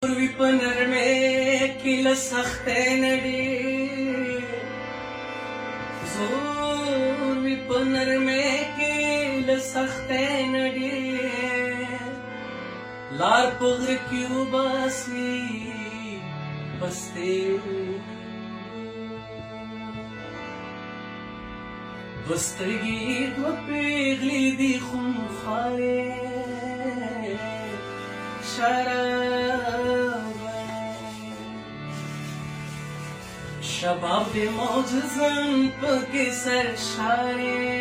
विपनर में किल सख्ते नडी जोर विपनर में किल सख्ते नडी लार पुग्र क्यों बासी बस्ते बस्तगी दो पेगली दी खुम खारे शबाब दे मौज ज़ंप के सर शारे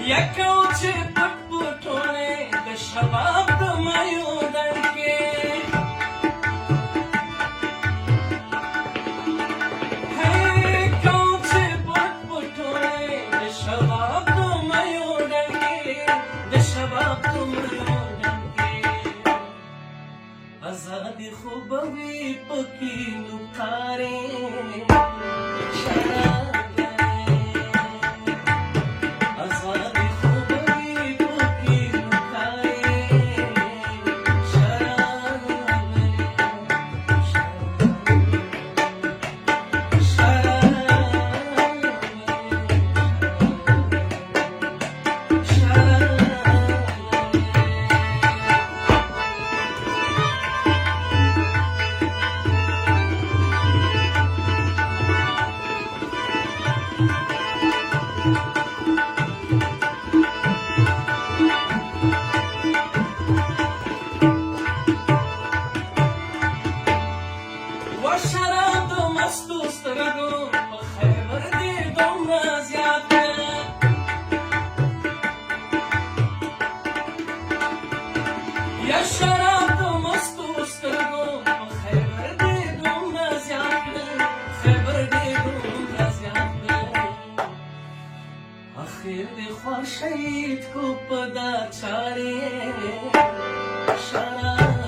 यकौचे पटपुटोने द शबाब द मयूदन के है कौचे पटपुटोने द शबाब द मयूदन के द शबाब द मयूदन के आजादी खुबवी पकी नुकारे आखिर देखो शहीद को पदा चारे शराब